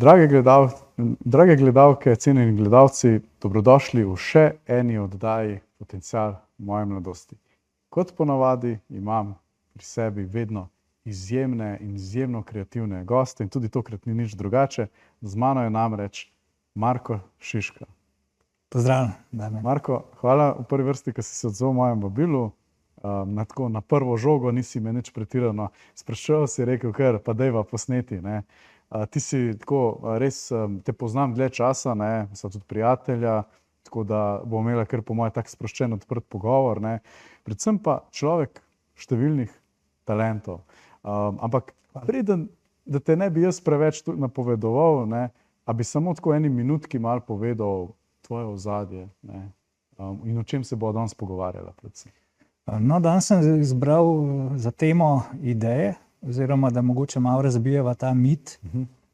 Drage gledalke, cenjeni gledalci, dobrodošli v še eni oddaji Potencial moje mladosti. Kot ponavadi imam pri sebi vedno izjemne in izjemno kreativne goste in tudi tokrat ni nič drugače. Z mano je namreč Marko Šiška. Pozdravljen, Damjan. Marko, hvala v prvi vrsti, ker si se odzval mojem vabilu. Na prvo žogo nisi me nič pretirano spraševal, si rekel, kar pa dejva posneti, ne. Ti si tako, res te poznam dlje časa, ne, sva tudi prijatelja, tako da bomo imela kar po moje tak sproščen, odprt pogovor, ne. Predvsem pa človek številnih talentov. Ampak preden, da te ne bi jaz preveč napovedoval, ne, a bi samo tako eni minutki malo povedal tvoje ozadje, ne, in o čem se bo danes pogovarjala predvsem. No, danes sem izbral za temo ideje, oziroma da mogoče malo razbijeva ta mit,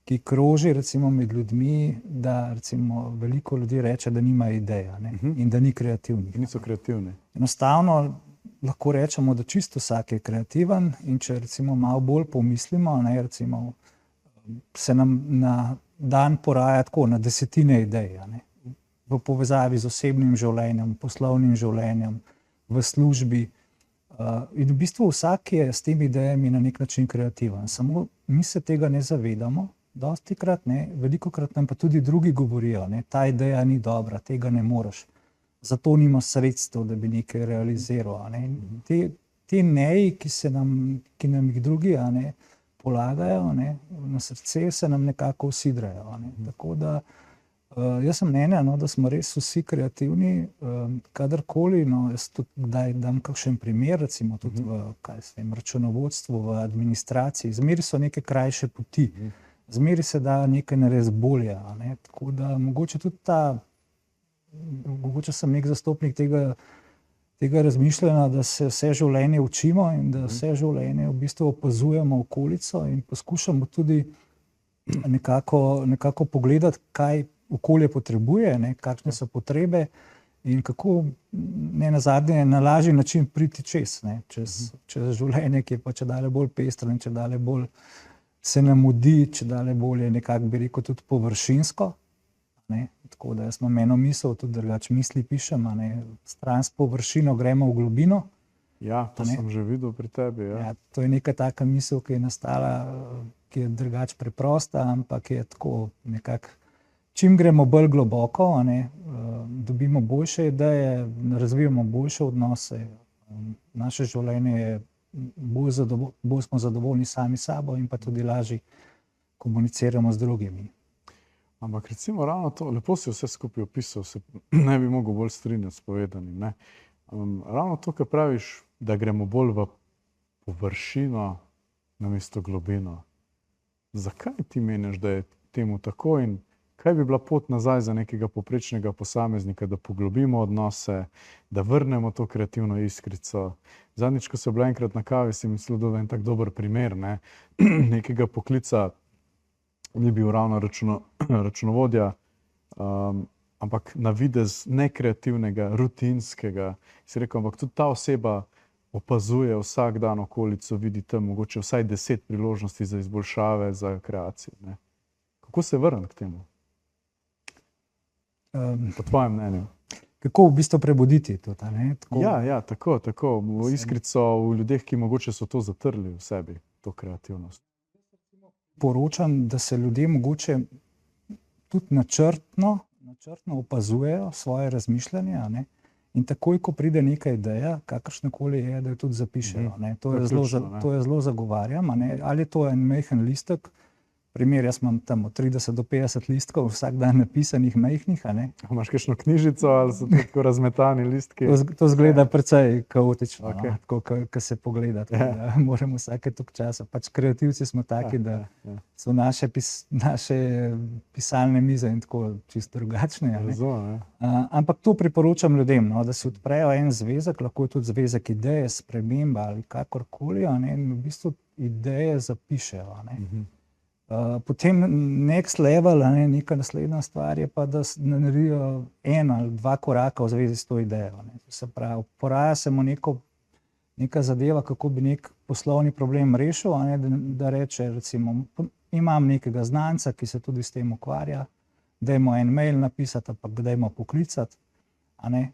ki kroži recimo med ljudmi, da recimo veliko ljudi reče, da nima ideja, ne, in da ni kreativnih. Niso kreativni. Enostavno lahko rečemo, da čisto vsak je kreativen in če recimo malo bolj pomislimo, ne, recimo se nam na dan poraja tako na desetine idej, ne, v povezavi z osebnim življenjem, poslovnim življenjem, v službi. In v bistvu vsak je s temi idejami na nek način kreativen. Samo mi se tega ne zavedamo, dostikrat, ne, velikokrat nam pa tudi drugi govorijo, ne, ta ideja ni dobra, tega ne moreš. Zato nima sredstev, da bi nekaj realiziral, ne. Te neji, ki nam jih drugi, ne, polagajo, ne, na srce, se nam nekako usidrajo, ne. Tako da jaz sem mnenja, no, da smo res vsi kreativni, kadarkoli, no, jaz tudi kdaj dam kakšen primer, recimo tudi v, računovodstvu, v administraciji, zmeri so neke krajše poti, zmeri se da nekaj narediti bolje, ne, tako da mogoče tudi mogoče sem nek zastopnik tega razmišljanja, da se vse življenje učimo in da vse življenje v bistvu opazujemo okolico in poskušamo tudi nekako pogledati, kaj okolje potrebuje, ne, kakšne so potrebe in kako nenazadnje na lažji način priti čez življenje, ki je pa čedalje bolj pestro in čedalje bolj se nam mudi, čedalje bolj je nekako, bi rekel, tudi površinsko, ne. Tako da jaz imam eno misel, tudi drugače misli pišem, ne, stran s površino gremo v globino. Ja, to sem že videl pri tebi, ja. Ja, to je neka taka misel, ki je nastala, ki je drugače preprosta, ampak je tako nekako, čim gremo bolj globoko, ne, dobimo boljše ideje, razvijamo boljše odnose, naše življenje je bolj smo zadovoljni sami sabo in pa tudi lažje komuniciramo z drugimi. Ampak recimo ravno to, lepo si vse skupaj opisal, se ne bi mogel bolj strinjati s povedanim, ne. Ravno to, kar praviš, da gremo bolj v površino namesto globino. Zakaj ti meniš, da je temu tako in kaj bi bila pot nazaj za nekega povprečnega posameznika, da poglobimo odnose, da vrnemo to kreativno iskrico? Zadnjič, ko sem bila enkrat na kavi, si mislil, da je en tak dober primer, ne, nekega poklica, ni bil ravno računovodja, ampak na videz nekreativnega, rutinskega. Si rekel, ampak tudi ta oseba opazuje vsak dan okolico, vidi tam mogoče vsaj 10 priložnosti za izboljšave, za kreacijo, ne. Kako se vrniti k temu? Po tvojem mnenju. Kako v bistvu prebuditi to, ne? Ja, tako. V iskrico v ljudeh, ki mogoče so to zatrli v sebi, to kreativnost. Poročam, da se ljudje mogoče tudi načrtno opazujejo svoje razmišljanje, ne? In takoj, ko pride neka ideja, kakršnakoli je, da jo tudi zapišejo, ne? To je zelo zagovarjam, ne? Ali je to en majhen listek, primer, jaz imam tam od 30 do 50 listkov vsak dan napisanih majhnih, a ne. Imaš kakšno knjižico ali so tako razmetani listki? To izgleda precej kaotično, tako, ko se pogleda, da moramo vsake toliko časa. Pač kreativci smo taki, da so naše pisalne mize in tako čisto drugačne, a ne. Ampak to priporočam ljudem, no, da si odprejo en zvezek, lahko je tudi zvezek ideje, sprememba ali kakorkoli, a ne, in v bistvu ideje zapišejo, a ne. Potem next level, neka naslednja stvar je pa, da naredijo 1 ali 2 koraka v zvezi s to idejo. Se pravi, poraja se mu neka zadeva, kako bi nek poslovni problem rešil, da reče recimo, imam nekega znanca, ki se tudi s tem ukvarja, dajmo en mail napisati, pa dajmo poklicati, a ne.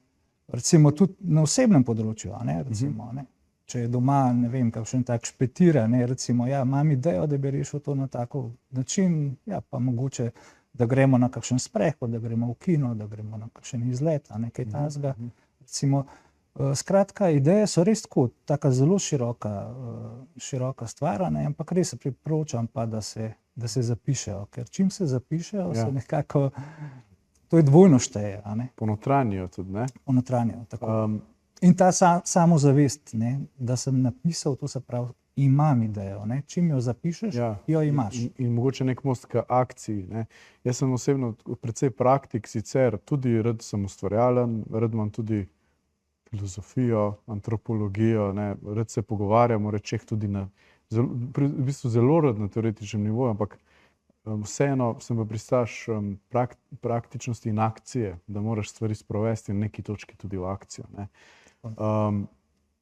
Recimo tudi na osebnem področju, a ne, recimo, a ne. Če je doma, ne vem, kakšen tak špetira, ne, recimo, ja, imam idejo, da bi rešil to na tako način, ja, pa mogoče, da gremo na kakšen sprehod, da gremo v kino, da gremo na kakšen izlet, a nekaj takega. Recimo, skratka, ideje so res tako, taka zelo široka stvar, ne, ampak res se priporočam pa, da se zapišejo, ker čim se zapišejo, se nekako, to je dvojno šteje, a ne. Ponotranjijo tudi, ne? Ponotranjijo, tako. In ta samozavest, ne, da sem napisal, to se pravi, imam idejo, ne, čim jo zapišeš, jo imaš. In mogoče nek most k akciji, ne. Jaz sem osebno precej praktik, sicer tudi rad sem ustvarjalen, rad imam tudi filozofijo, antropologijo, ne, rad se pogovarjam o rečeh tudi v bistvu zelo rad na teoretičnem nivoju, ampak vseeno sem pa pristaš praktičnosti in akcije, da moraš stvari sprovesti na neki točki tudi v akcijo, ne.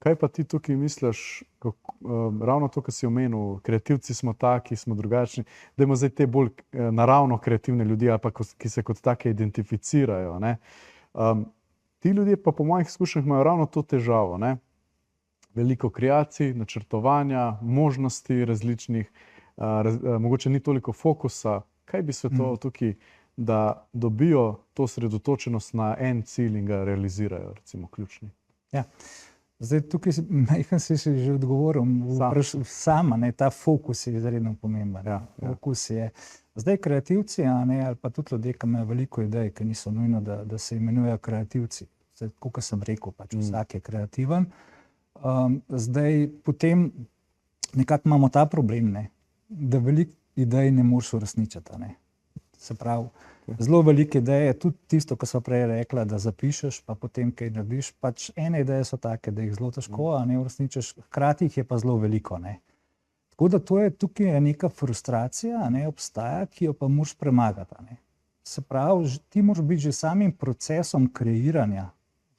Kaj pa ti tukaj misliš, ravno to, kar si omenil, kreativci smo taki, smo drugačni, dajmo zdaj te bolj naravno kreativne ljudi, ali pa ki se kot take identificirajo, ne. Ti ljudje pa po mojih izkušnjah imajo ravno to težavo, ne. Veliko kreacij, načrtovanja, možnosti različnih, mogoče ni toliko fokusa. Kaj bi svetoval tukaj, da dobijo to osredotočenost na en cilj in ga realizirajo, recimo ključni? Ja. Zdaj, tukaj majhen si že odgovoril, sama, ne, ta fokus je izredno pomemben. Fokus je. Zdaj, kreativci, a ne, ali pa tudi ljudje, ki imajo veliko idej, ki niso nujno, da se imenujejo kreativci. Zdaj, kot sem rekel, pač vsak je kreativen. Zdaj, potem nekako imamo ta problem, ne, da veliko idej ne moreš uresničiti, ne. Se pravi, zelo velike ideje, tudi tisto, kar sva prej rekla, da zapišeš, pa potem kaj narediš, pač ene ideje so take, da jih zelo težko, a ne uresničiš, hkrati jih je pa zelo veliko, ne. Tako da to je tukaj neka frustracija, a ne, obstaja, ki jo pa moraš premagati, a ne. Se pravi, ti moraš biti že samim procesom kreiranja,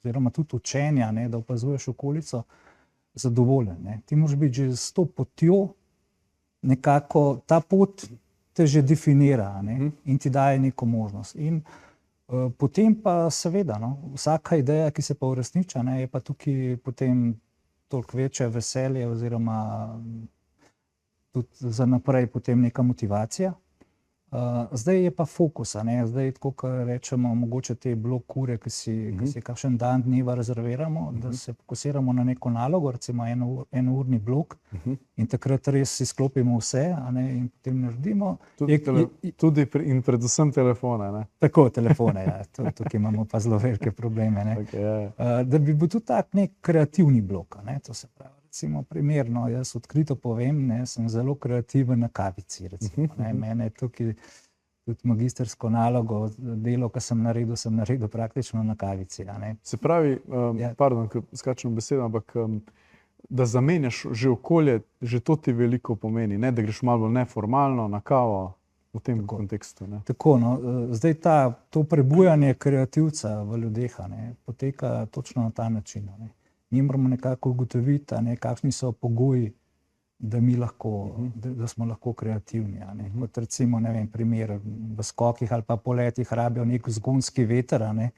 oziroma tudi učenja, ne, da opazuješ okolico, zadovoljen, ne. Ti moraš biti že s to potjo, nekako ta pot te že definira, ne, in ti daje neko možnost. In potem pa seveda, no, vsaka ideja, ki se pa uresniča, ne, je pa tukaj potem toliko večje veselje oziroma tudi za naprej potem neka motivacija. Zdaj je pa fokus, a ne, zdaj tako, kot rečemo, mogoče te blok ure, ki si kakšen dan dneva rezerviramo, da se fokusiramo na neko nalogo, recimo enourni blok, in takrat res si sklopimo vse, a ne, in potem naredimo. Tudi in predvsem telefone, ne? Tako, telefone, ja, tukaj imamo pa zelo velike probleme, ne. Da bi bil tudi tak nek kreativni blok, a ne, to se pravi. Recimo primerno, jaz odkrito povem, ne, sem zelo kreativen na kavici, recimo, ne, mene tukaj tudi magistersko nalogo, delo, ki sem naredil praktično na kavici, a ne. Se pravi, pardon, ko skačem besedo, ampak da zamenjaš že okolje, že to ti veliko pomeni, ne, da greš malo bolj neformalno na kavo v tem kontekstu, ne. Tako, no, zdaj to prebujanje kreativca v ljudeh, a ne, poteka točno na ta način, a ne. Mi moramo nekako ugotoviti, kakšni so pogoji, da mi lahko, da smo lahko kreativni, a ne. Kot recimo, ne vem, primer v skokih ali pa poletih rabijo nek vzgonski veter, a ne,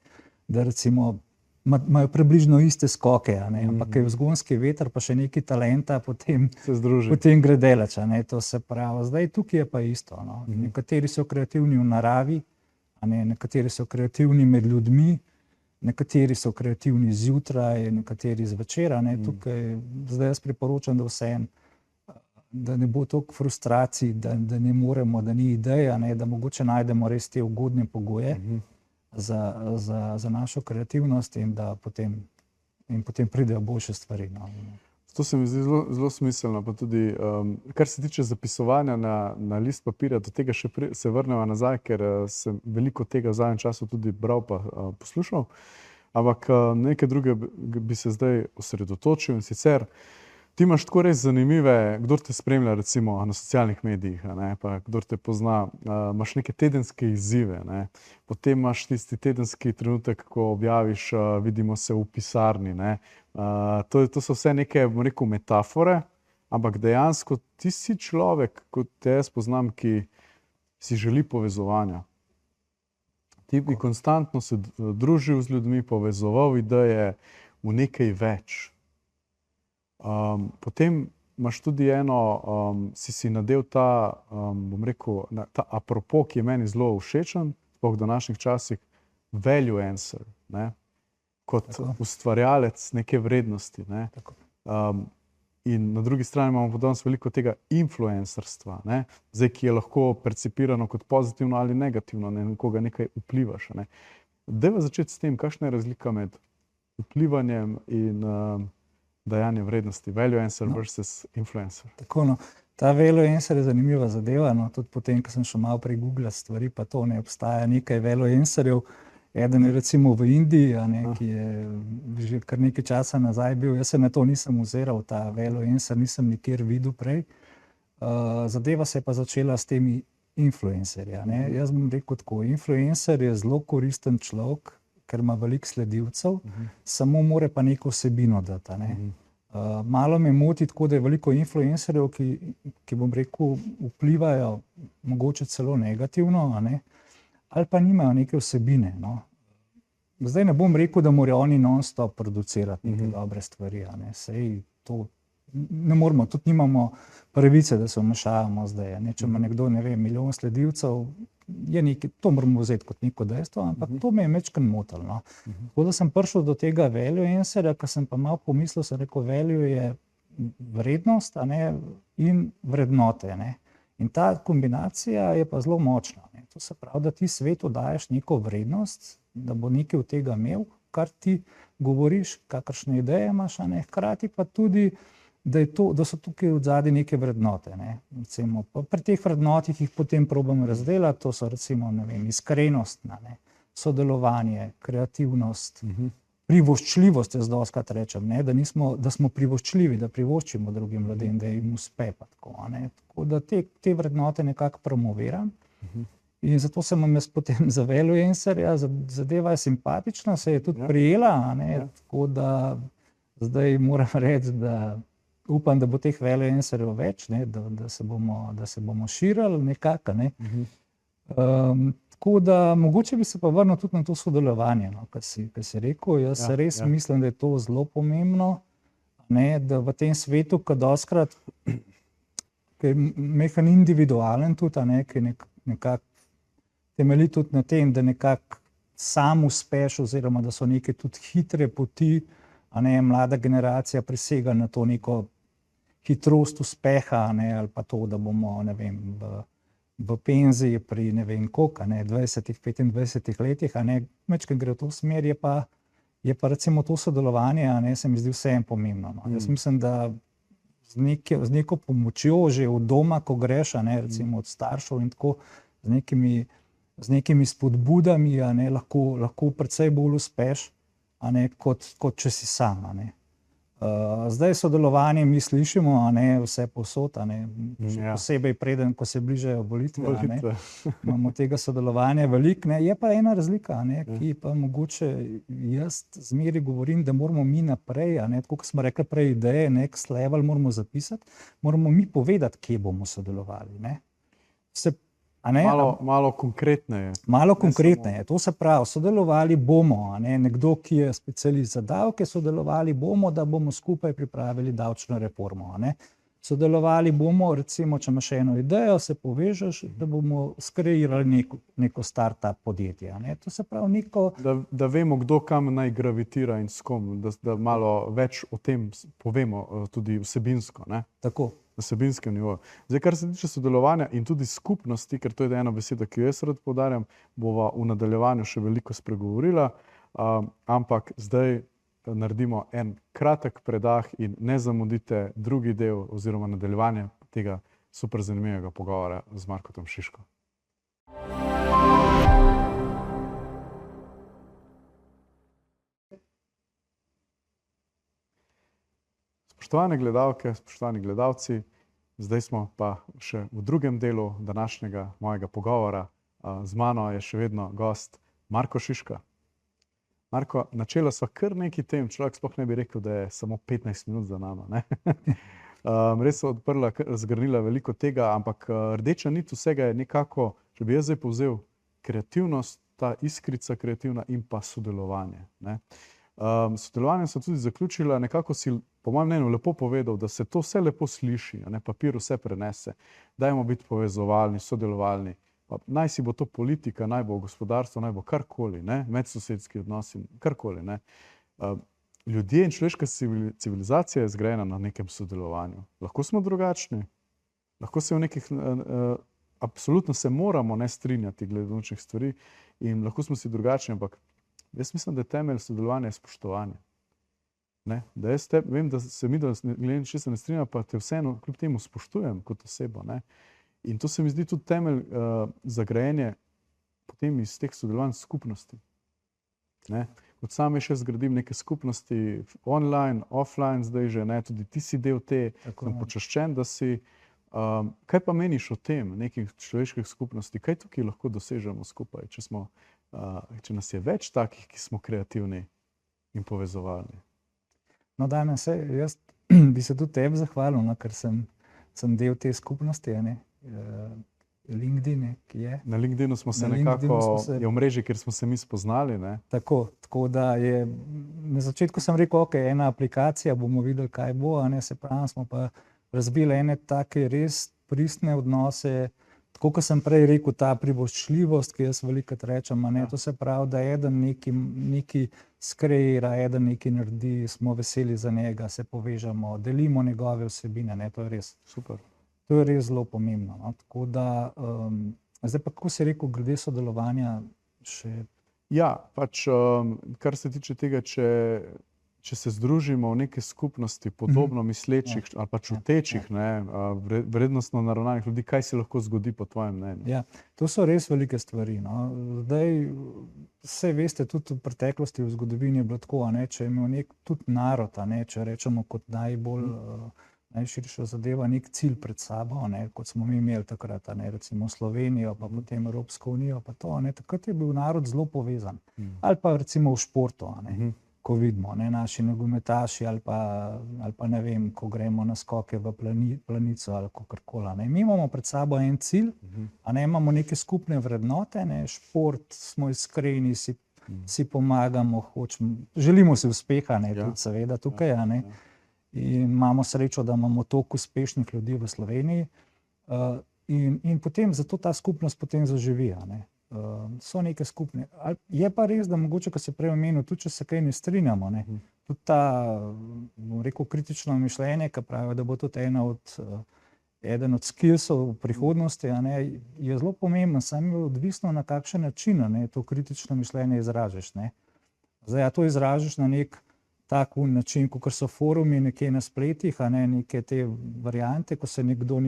da recimo imajo približno iste skoke, a ne, ampak je vzgonski veter pa še nekaj talenta, potem gre daleč, a ne, to se pravi. Zdaj tukaj je pa isto, no. Nekateri so kreativni v naravi, a ne, nekateri so kreativni med ljudmi, nekateri so kreativni zjutraj, nekateri zvečer, ne, tukaj zdaj jaz priporočam, da vseeno, da ne bo toliko frustracij, da ne moremo, da ni ideja, ne, da mogoče najdemo res te ugodne pogoje za našo kreativnost in da potem pridejo boljše stvari, no. To se mi zdi zelo smiselno, pa tudi, kar se tiče zapisovanja na list papirja, do tega še se vrnemo nazaj, ker sem veliko tega v zadnjem času tudi bral pa poslušal, ampak nekaj druge bi se zdaj osredotočil, in sicer ti imaš tako res zanimive, kdor te spremlja recimo na socialnih medijih, ne, pa kdor te pozna, imaš neke tedenske izzive, ne, potem imaš tisti tedenski trenutek, ko objaviš, vidimo se v pisarni, ne. To so vse neke, bom rekel, metafore, ampak dejansko ti si človek, kot te jaz poznam, ki si želi povezovanja. Ti bi konstantno se družil z ljudmi, povezoval ideje v nekaj več. Potem imaš tudi si nadel ta, bom rekel, ta apropo, ki je meni zelo všečen, sploh v današnjih časih, value answer, ne? Kot ustvarjalec neke vrednosti. Ne? In na drugi strani imamo pa danes veliko tega influencerstva, ne? Zdaj, ki je lahko percipirano kot pozitivno ali negativno, na nekoga nekaj vplivaš. Ne? Dajva začeti s tem, kakšna je razlika med vplivanjem in dajanjem vrednosti, value answer versus influencer. Tako, no. Ta value answer je zanimiva zadeva, no. Tudi potem, ko sem šel malo pregooglati stvari, pa to ne obstaja nekaj value answerjev. Eden je recimo v Indiji, ki je že kar nekaj časa nazaj bil. Jaz se na to nisem oziral, ta value answer nisem nikjer videl prej. Zadeva se je pa začela s temi influencerji. Jaz bom rekel tako, influencer je zelo koristen človek, ker ima veliko sledilcev, samo more pa neko vsebino dati. Malo me moti tako, da je veliko influencerjev, ki bom rekel, vplivajo mogoče celo negativno, ali pa nimajo neke vsebine. No. Zdaj ne bom rekel, da morajo oni non-stop producirati neke dobre stvari. Sej to ne moramo, tudi nimamo pravice, da se vmešavamo zdaj. Če ima nekdo, ne vem, milijon sledilcev, je nekaj, to moramo vzeti kot neko dejstvo, ampak to me je majčkeno motilo. No. Tako da sem prišel do tega value answerja, ko sem pa malo pomislil, sem rekel, value je vrednost in vrednote. In ta kombinacija je pa zelo močna. To se pravi, da ti svetu daješ neko vrednost, da bo nekaj od tega imel, kar ti govoriš, kakršne ideje imaš, hkrati pa tudi, da so tukaj odzadaj neke vrednote. Recimo, pri teh vrednotih jih potem probam razdelati, to so recimo, ne vem, iskrenost, sodelovanje, kreativnost, privoščljivost, jaz dostikrat rečem, da smo privoščljivi, da privoščimo drugim ljudem, da jim uspe pa tako. Tako da te vrednote nekako promoviram. In zato sem jaz potem za value answerja, zadeva je simpatična, se je tudi prijela, tako da zdaj moram reči, da upam, da bo teh value answerjev več, da se bomo širili nekako. Tako da mogoče bi se pa vrnil tudi na to sodelovanje, kar si rekel. Jaz res mislim, da je to zelo pomembno, da v tem svetu, ki dostikrat, ki je mehko individualen tudi, ki nekako temelji tudi na tem, da nekako sam uspeš oziroma da so neke tudi hitre poti, mlada generacija prisega na to neko hitrost uspeha, ali pa to, da bomo, ne vem, v penziji pri ne vem koliko, 20-25 letih, majčkeno gre v to smer, je pa recimo to sodelovanje, se mi zdi vseeno pomembno. Jaz mislim, da z neko pomočjo že od doma, ko greš, recimo od staršev in tako, z nekimi spodbudami, lahko precej bolj uspeš, kot če si sam. Zdaj sodelovanje mi slišimo, vse povsod, posebej preden, ko se bližajo volitve, imamo tega sodelovanja veliko. Je pa ena razlika, ki pa mogoče jaz zmeraj govorim, da moramo mi naprej, tako kot smo rekli prej, ideje, next level moramo zapisati, moramo mi povedati, kje bomo sodelovali. Malo konkretneje. Malo konkretneje, to se pravi, sodelovali bomo, nekdo, ki je specialist za davke, sodelovali bomo, da bomo skupaj pripravili davčno reformo. Sodelovali bomo, recimo, če imaš eno idejo, se povežeš, da bomo skreirali neko start-up podjetje. To se pravi neko... Da vemo, kdo kam naj gravitira in s kom, da malo več o tem povemo tudi vsebinsko. Tako. Na vsebinskem nivoju. Zdaj, kar se tiče sodelovanja in tudi skupnosti, ker to je ena beseda, ki jo jaz rad poudarjam, bova v nadaljevanju še veliko spregovorila, ampak zdaj naredimo en kratek predah in ne zamudite drugi del oziroma nadaljevanje tega super zanimivega pogovora z Markom Šiško. Spoštovane gledalke, spoštovani gledalci, zdaj smo pa še v drugem delu današnjega mojega pogovora. Z mano je še vedno gost Marko Šiška. Marko, načela sva kar nekaj tem, človek sploh ne bi rekel, da je samo 15 minut za nama. Res so odprla, razgrnila veliko tega, ampak rdeča nit vsega je nekako, če bi jaz zdaj povzel, kreativnost, ta iskrica kreativna in pa sodelovanje. Ne. Sodelovanje sem tudi zaključila, nekako si, po mojem mnenju, lepo povedal, da se to vse lepo sliši, ne, papir vse prenese. Dajmo biti povezovalni, sodelovalni. Pa naj si bo to politika, naj bo gospodarstvo, naj bo karkoli, ne, medsosedski odnosi, karkoli. Ne. Ljudje in človeška civilizacija je zgrajena na nekem sodelovanju. Lahko smo drugačni, lahko se v nekih, absolutno se moramo ne strinjati glede določenih stvari in lahko smo si drugačni, ampak jaz mislim, da je temelj sodelovanja spoštovanje. Ne? Da jaz vem, da se mi glede česa ne strinjam, pa te vseeno kljub temu spoštujem kot osebo. Ne? In to se mi zdi tudi temelj za grajenje potem iz teh sodelovanj skupnosti. Ne? Kot sam še zgradim neke skupnosti online, offline, zdaj že ne, tudi ti si del te, sem počaščen, da si. Kaj pa meniš o tem, nekih človeških skupnosti, kaj tukaj lahko dosežemo skupaj, če nas je več takih, ki smo kreativni in povezovalni? No, Damjan, jaz bi se tudi tebi zahvalil, no, ker sem del te skupnosti, ne, LinkedIn, ki je. Na LinkedInu smo se nekako, je omrežje, kjer smo se mi spoznali. Ne? Tako da je, na začetku sem rekel, ok, ena aplikacija, bomo videli, kaj bo, a ne, se pravi, smo pa razbili ene take res pristne odnose, tako kot sem prej rekel, ta privoščljivost, ki jaz velikokrat rečem, a ne, to se pravi, da eden neki skreira, eden neki naredi, smo veseli za njega, se povežemo, delimo njegove vsebine, ne, to je res. Super. To je res zelo pomembno. No? Tako da, zdaj pa, kako si rekel, glede sodelovanja še? Ja, pač, kar se tiče tega, če se združimo v neke skupnosti podobno mislečih ali pa čutečih, vrednostno naravnanih ljudi, kaj se lahko zgodi po tvojem mnenju? Ja, to so res velike stvari. No. Zdaj, vse veste, tudi v preteklosti, v zgodovini je bilo tako, ne, če je imel nek tudi narod, ne, če rečemo kot najširša zadeva, nek cilj pred sabo, ne, kot smo mi imeli takrat, ne, recimo Slovenijo, pa potem Evropsko unijo, pa to, ne, takrat je bil narod zelo povezan. Ali pa recimo v športu, ne. Ko vidimo, ne, naši nogometaši ali pa ne vem, ko gremo na skoke v planico ali kakorkoli. Mi imamo pred sabo en cilj, a ne, imamo neke skupne vrednote, ne, šport, smo iskreni, si pomagamo, želimo si uspeha, ne, tudi seveda tukaj, a ne. In imamo srečo, da imamo toliko uspešnih ljudi v Sloveniji in potem zato ta skupnost potem zaživi, a ne. So neke skupne. Je pa res, da mogoče, ko se prej omenil, tudi če se kaj ne strinjamo, ne, tudi ta, bom rekel, kritično mišljenje, ki pravijo, da bo tudi eden od skillsov v prihodnosti, a ne, je zelo pomembno, samo je odvisno na kakšen način, ne, to kritično mišljenje izražaš, ne. Zdaj, to izražaš na nek tak način, kot so forumi nekje na spletih, a ne, neke te variante, ko se nekdo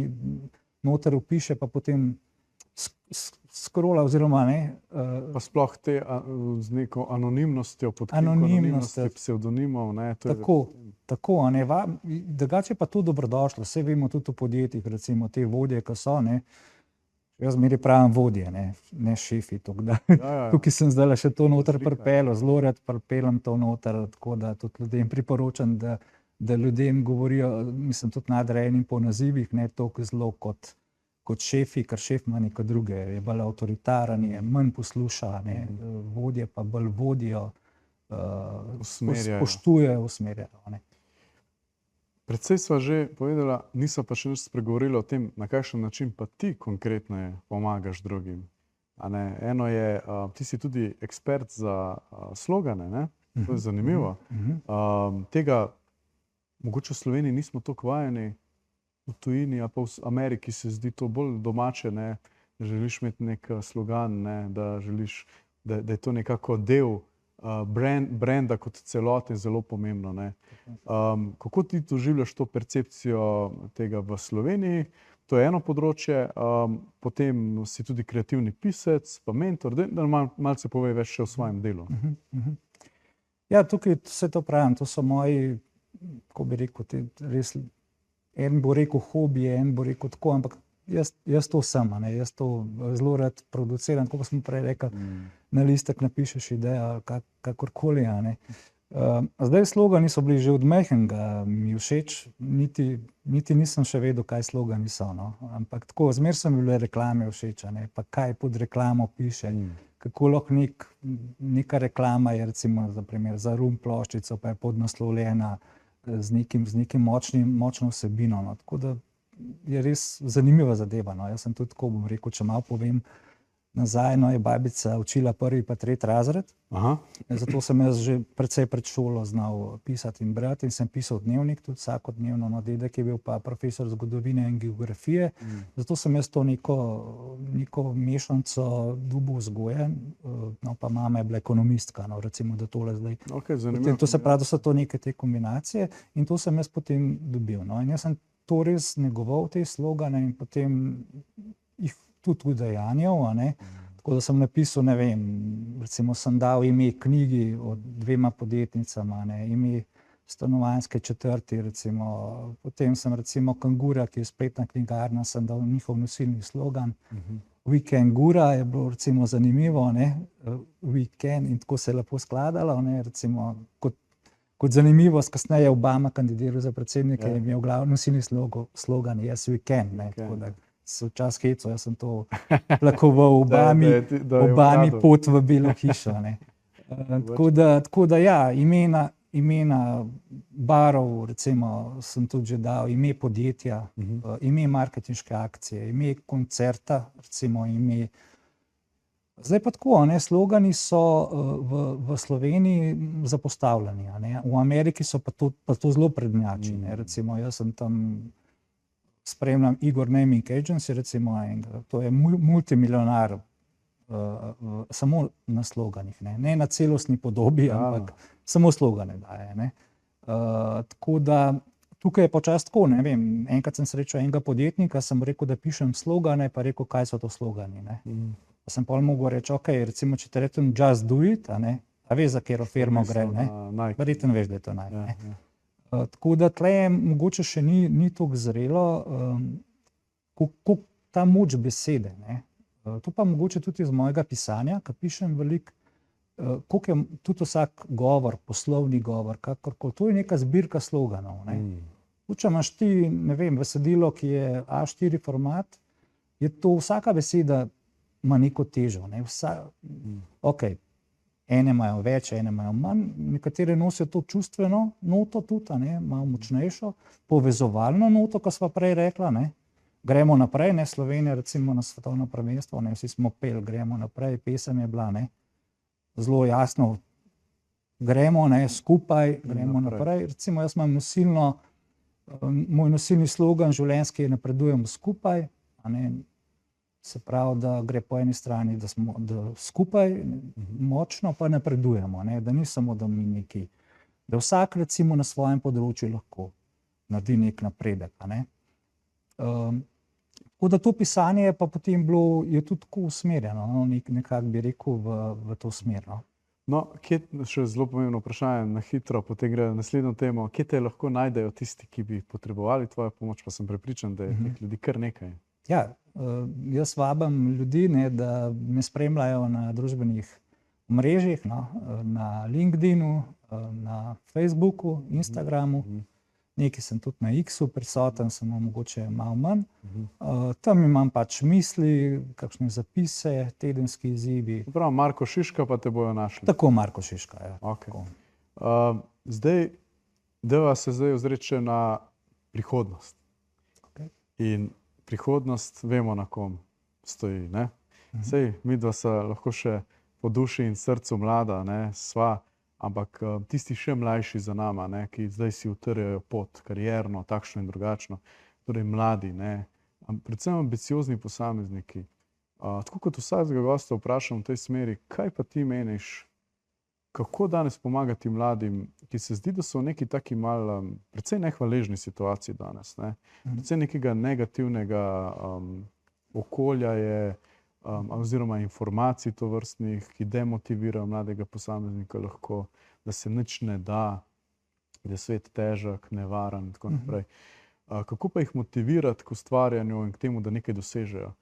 noter vpiše, pa potem skrola oziroma ne. Pa sploh te z neko anonimnostjo, anonimnostjo psevdonimov. Ne, tako, a ne, drugače pa to dobrodošlo, saj vemo tudi v podjetjih, recimo te vodje, ki so, ne, jaz zmeraj pravim vodje, ne šefi, tukaj sem zdaj še to noter pripelil, zelo rad pripeljem to noter, tako da tudi ljudem priporočam, da ljudem govorijo, mislim, tudi nadrejenim po nazivih, ne toliko zelo kot šefi, ker šef ima neko druge, je bolj avtoritaren, je manj posluša, ne, vodje pa bolj vodijo, spoštujejo, usmerjajo. Ne. Predvsej sva že povedala, nisva pa še nič spregovorila o tem, na kakšen način pa ti konkretno pomagaš drugim. A ne, eno je, ti si tudi ekspert za slogane, ne? To je zanimivo. Tega mogoče v Sloveniji nismo toliko vajeni, v tujini, a pa v Ameriki se zdi to bolj domače, ne? Da želiš imeti nek slogan, ne? Da želiš, da je to nekako del brenda kot celote, zelo pomembno. Ne? Kako ti doživljaš to percepcijo tega v Sloveniji? To je eno področje, potem si tudi kreativni pisec, pa mentor, da malce povej več še o svojem delu. Ja, tukaj vse to pravim, to so moji, kako bi rekel, res, en bo rekel hobije, en bo rekel tako, ampak jaz to sem, ne, jaz to zelo rad produciram, tako smo prej rekli, na listek napišeš idejo, kakorkoli, ne. Zdaj slogani so bili že od majhnega mi všeč, niti nisem še vedel, kaj slogani so. No. Ampak tako, zmeraj so mi bile reklame všeč, ne, pa kaj pod reklamo piše. Kako lahko neka reklama je recimo za primer za rum ploščico, pa je podnaslovljena z nekim močno vsebino. No. Tako da je res zanimiva zadeva. No. Jaz sem tudi tako, bom rekel, če malo povem nazaj, no, je babica učila 1. pa 3. razred. Aha. Zato sem jaz že precej pred šolo znal pisati in brati in sem pisal dnevnik, tudi vsakodnevno. No, dedek je bil pa profesor zgodovine in geografije, zato sem jaz to neko mešanico dobil vzgoje, no pa mama je bila ekonomistka, no, recimo, da tole zdaj. Okay, zanimivo. To se pravi, da so to neke te kombinacije in to sem jaz potem dobil. No, in jaz sem to res negoval, te slogane in potem jih tudi udejanjal, a ne. Tako da sem napisal, ne vem, recimo sem dal ime knjigi od 2 podjetnicama, ne, ime stanovanjske četrti, recimo, potem sem recimo Kangura, ki je spletna knjigarna, sem dal njihov nosilni slogan. Weekend Gura je bilo recimo zanimivo, ne, weekend in tako se je lepo skladalo, ne, recimo kot zanimivost, kasneje Obama kandidiral za predsednika, je imel glavni nosilni slogan Yes, we can, ne, tako da se včasih hecal, jaz sem to tlakoval Obami pot v Belo hišo, ne. Tako da ja, imena barov, recimo, sem tudi že dal, ime podjetja, ime marketinške akcije, ime koncerta, recimo ime. Zdaj pa tako, ne, slogani so v Sloveniji zapostavljeni, ne. V Ameriki so pa to zelo prednjači, ne. Recimo, jaz sem tam spremljam Igor Naming Agency, recimo, to je multimilionar samo na sloganih, ne na celostni podobi, ampak samo slogane daje, ne. Tako da tukaj je počasi tako, ne vem, enkrat sem srečal enega podjetnika, sem rekel, da pišem slogane, pa rekel, kaj so to slogani, ne. Pa sem pol mogel reči, ok, recimo, če te rečem just do it, a veš, za katero firmo gre, ne. Verjetno veš, da je to Nike, ne. Tako da tle mogoče še ni toliko zrelo, kako ta moč besede, ne. To pa mogoče tudi iz mojega pisanja, ko pišem veliko, koliko je tudi vsak govor, poslovni govor, kakorkoli, to je neka zbirka sloganov, ne. Če imaš ti, ne vem, besedilo, ki je A4 format, je to vsaka beseda ima neko težo, ne. Okej. Ene imajo več, ene imajo manj, nekatere nosijo to čustveno noto tudi, ne, malo močnejšo, povezovalno noto, ko sva prej rekla, ne. Gremo naprej, ne, Slovenija recimo na svetovno prvenstvo, ne, vsi smo peli, gremo naprej, pesem je bila, ne, zelo jasno, gremo, ne, skupaj, gremo naprej. Recimo, jaz imam moj nosilni slogan življenjski je napredujemo skupaj, a ne. Se pravi, da gre po eni strani, da smo skupaj močno pa napredujemo, ne, da ni samo, da mi neki, da vsak recimo na svojem področju lahko naredi nek napredek, a ne. Tako da to pisanje pa potem bilo, je tudi tako usmerjeno, no, nekako bi rekel v to smer, no. No, kje, še zelo pomembno vprašanje, na hitro, potem gre na naslednjo temo, kje te lahko najdejo tisti, ki bi potrebovali tvojo pomoč, pa sem prepričan, da je teh ljudi kar nekaj. Ja, jaz vabim ljudi, ne, da me spremljajo na družbenih omrežjih, no, na LinkedInu, na Facebooku, Instagramu, nekaj sem tudi na X-u prisoten, samo mogoče malo manj. Tam imam pač misli, kakšne zapise, tedenski izzivi. Prav, Marko Šiška pa te bojo našli. Tako, Marko Šiška, ja. Okay. Deva se zdaj ozreči na prihodnost. Okay. In prihodnost vemo, na kom stoji, ne? Sej, midva se lahko še po duši in srcu mlada, ne, sva, ampak tisti še mlajši za nama, ne, ki zdaj si utrjajo pot, karierno, takšno in drugačno, torej mladi, ne, predvsem ambiciozni posamezniki. Tako kot vsakega gosta vprašam v tej smeri, kaj pa ti meniš, kako danes pomagati mladim, ki se zdi, da so v neki taki malo, precej nehvaležni situaciji danes, ne? Precej nekega negativnega okolja je, oziroma informacij tovrstnih, ki demotivirajo mladega posameznika lahko, da se nič ne da, da je svet težek, nevaren in tako naprej. Kako pa jih motivirati k ustvarjanju in k temu, da nekaj dosežejo?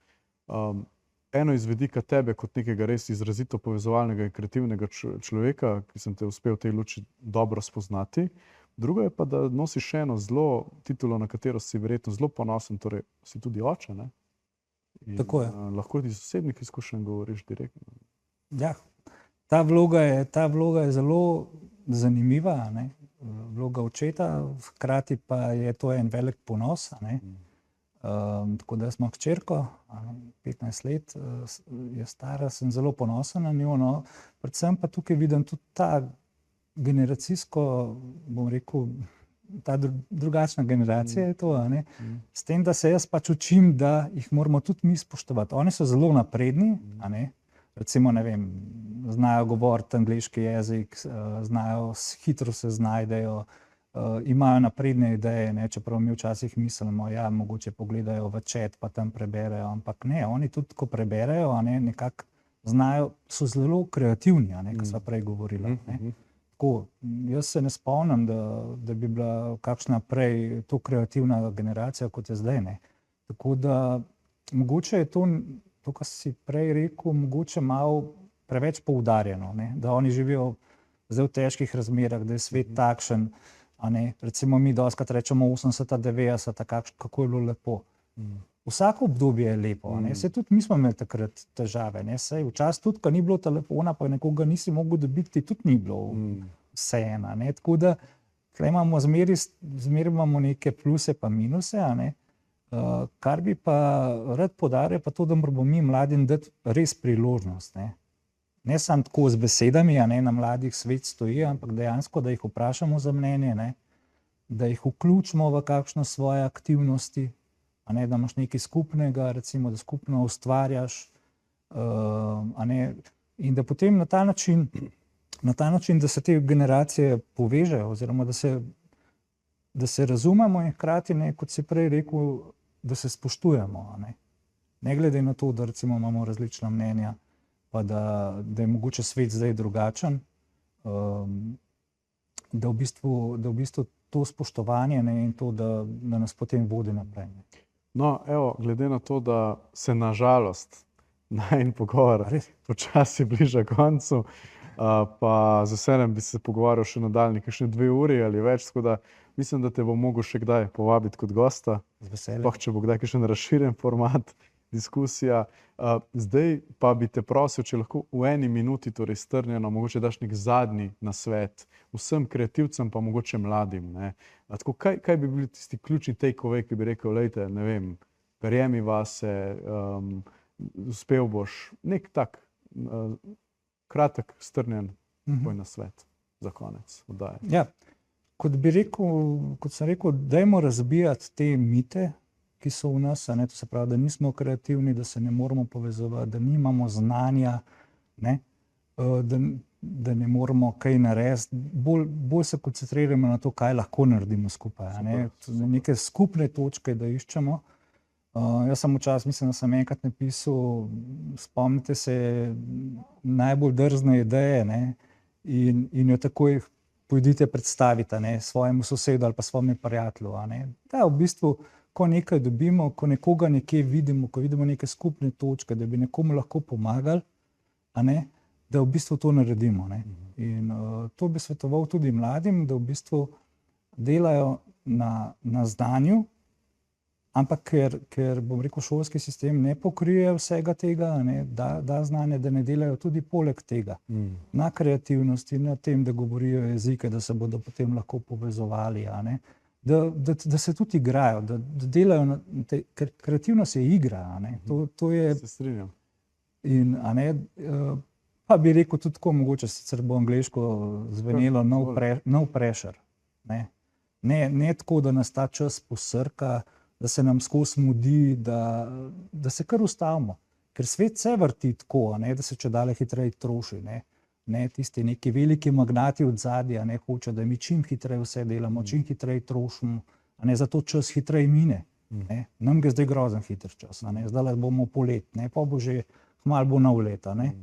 eno iz vidika tebe kot nekega res izrazito povezovalnega in kreativnega človeka, ki sem te uspel v tej luči dobro spoznati. Drugo je pa, da nosiš še eno zelo titulo, na katero si verjetno zelo ponosen, torej si tudi oče, ne? In, Tako je. lahko iz osebnih izkušenj govoriš direktno. Ja, ta vloga je zelo zanimiva, a ne. Vloga očeta, hkrati pa je to en velik ponos, a ne. Tako da smo hčerko, 15 let je stara, sem zelo ponosen na njo, no. Predvsem pa tukaj vidim tudi ta generacijsko, bom rekel, ta drugačna generacija je to, a ne. S tem, da se jaz pač učim, da jih moramo tudi mi spoštovati. Oni so zelo napredni, a ne. Recimo, ne vem, znajo govoriti angleški jezik, hitro se znajdejo, imajo napredne ideje, ne, čeprav mi včasih mislimo, ja, mogoče pogledajo v chat pa tam preberejo, ampak ne, oni tudi, ko preberejo, a ne, nekako znajo, so zelo kreativni, a ne, ko sva prej govorila, ne. Tako, jaz se ne spomnim, da bi bila kakšna prej to kreativna generacija, kot je zdaj, ne. Tako da mogoče je to, kar si prej rekel, mogoče malo preveč poudarjeno, ne, da oni živijo zdaj v težkih razmerah, da je svet takšen, a ne, recimo mi dostikrat rečemo 80, 90, kako je bilo lepo. Vsako obdobje je lepo, a ne, saj tudi mi smo imeli takrat težave, ne, saj včasih tudi, ko ni bilo telefona, pa nekoga nisi mogel dobiti, tudi ni bilo vseeno, ne, tako da tukaj imamo zmeraj imamo neke pluse pa minuse, a ne. Kar bi pa rad poudaril, pa to, da moramo mi mladim dati res priložnost, ne. Ne samo tako z besedami, a ne, na mladih svet stoji, ampak dejansko, da jih vprašamo za mnenje, ne, da jih vključimo v kakšno svoje aktivnosti, a ne, da imaš nekaj skupnega, recimo, da skupno ustvarjaš, a ne, in da potem na ta način, da se te generacije povežejo, oziroma da se razumemo in hkrati, ne, kot si prej rekel, da se spoštujemo, a ne. Ne glede na to, da recimo imamo različna mnenja, pa da je mogoče svet zdaj drugačen, da v bistvu to spoštovanje, ne, in to, da nas potem vodi naprej. No, evo, glede na to, da se nažalost najin pogovor počasi bliža koncu, pa z veseljem bi se pogovarjal še nadaljnjih kakšne 2 uri ali več, tako da mislim, da te bom mogel še kdaj povabiti kot gosta. Z veseljem. Sploh, če bo kdaj kakšen razširjen format, diskusija. Zdaj pa bi te prosil, če lahko v 1 minuti, torej strnjeno, mogoče daš nek zadnji nasvet vsem kreativcem, pa mogoče mladim, ne. Tako, kaj bi bili tisti ključni take-away, ki bi rekel, glejte, ne vem, verjemi vase, uspel boš, nek tak kratek, strnjen tvoj nasvet za konec oddaje. Ja, kot sem rekel, dajmo razbijati te mite, ki so v nas, a ne, to se pravi, da nismo kreativni, da se ne moramo povezovati, da nimamo znanja, ne, da ne moramo kaj narediti, bolj se koncentriramo na to, kaj lahko naredimo skupaj, a ne, neke skupne točke, da iščemo. Jaz sem včasih, mislim, da sem enkrat napisal, spomnite se najbolj drzne ideje, ne, in jo takoj pojdite predstaviti, a ne, svojemu sosedu ali pa svojemu prijatelju, a ne. Da, v bistvu, ko nekaj dobimo, ko nekoga nekje vidimo, ko vidimo neke skupne točke, da bi nekomu lahko pomagali, a ne, da v bistvu to naredimo, ne. In to bi svetoval tudi mladim, da v bistvu delajo na znanju, ampak ker bom rekel, šolski sistem ne pokrije vsega tega, a ne, da znanje, da ne delajo tudi poleg tega. Na kreativnosti, na tem, da govorijo jezike, da se bodo potem lahko povezovali, a ne. Da se tudi igrajo, da delajo, ker kreativnost je igra, a ne, to je. Se strinjam. In, a ne, pa bi rekel tudi tako, mogoče sicer bo angleško zvenelo no pressure, ne. Ne tako, da nas ta čas posrka, da se nam skozi mudi, da se kar ustavimo, ker svet se vrti tako, a ne, da se čedalje hitreje troši, ne. Ne, tisti neki veliki magnati od zadja, ne, hoče, da mi čim hitreje vse delamo, čim hitreje trošimo, a ne, zato čas hitreje mine, ne. Nam gre zdaj grozen hiter čas, a ne, zdajle bomo polet, ne, pa bo že kmalu bo nov let, a ne.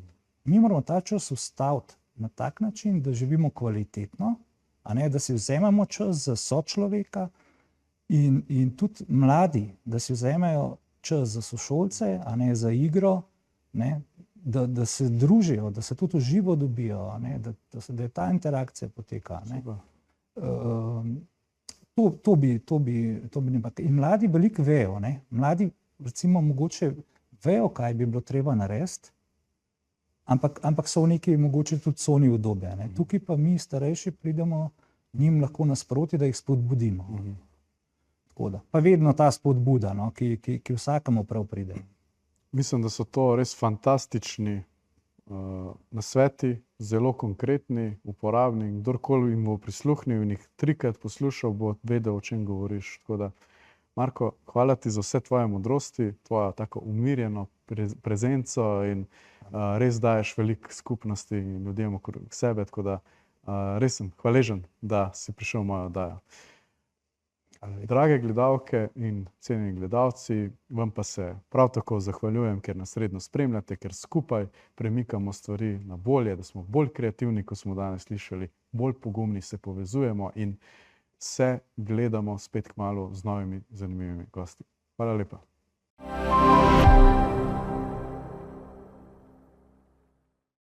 Mi moramo ta čas ustaviti na tak način, da živimo kvalitetno, a ne, da si vzamemo čas za sočloveka in tudi mladi, da si vzamejo čas za sošolce, a ne, za igro, ne, da se družijo, da se tudi v živo dobijo, ne, da je ta interakcija poteka. Ne. To bi in mladi veliko vejo. Ne. Mladi recimo mogoče vejo, kaj bi bilo treba narediti, ampak so v neki mogoče tudi coni udobja. Ne. Tukaj pa mi starejši pridemo njim lahko nasproti, da jih spodbudimo. Tako da. Pa vedno ta spodbuda, no, ki vsakemu prav pride. Mislim, da so to res fantastični nasveti, zelo konkretni, uporabni. Kdorkoli jim bo prisluhnil in jih 3-krat poslušal, bo vedel, o čem govoriš. Tako da, Marko, hvala ti za vse tvoje modrosti, tvojo tako umirjeno prezenco in res daješ veliko skupnosti in ljudem okrog sebe. Tako da res sem hvaležen, da si prišel v mojo oddajo. Drage gledalke in cenjeni gledalci, vam pa se prav tako zahvaljujem, ker nas redno spremljate, ker skupaj premikamo stvari na bolje, da smo bolj kreativni, kot smo danes slišali, bolj pogumni, se povezujemo in se gledamo spet kmalu z novimi zanimivimi gosti. Hvala lepa.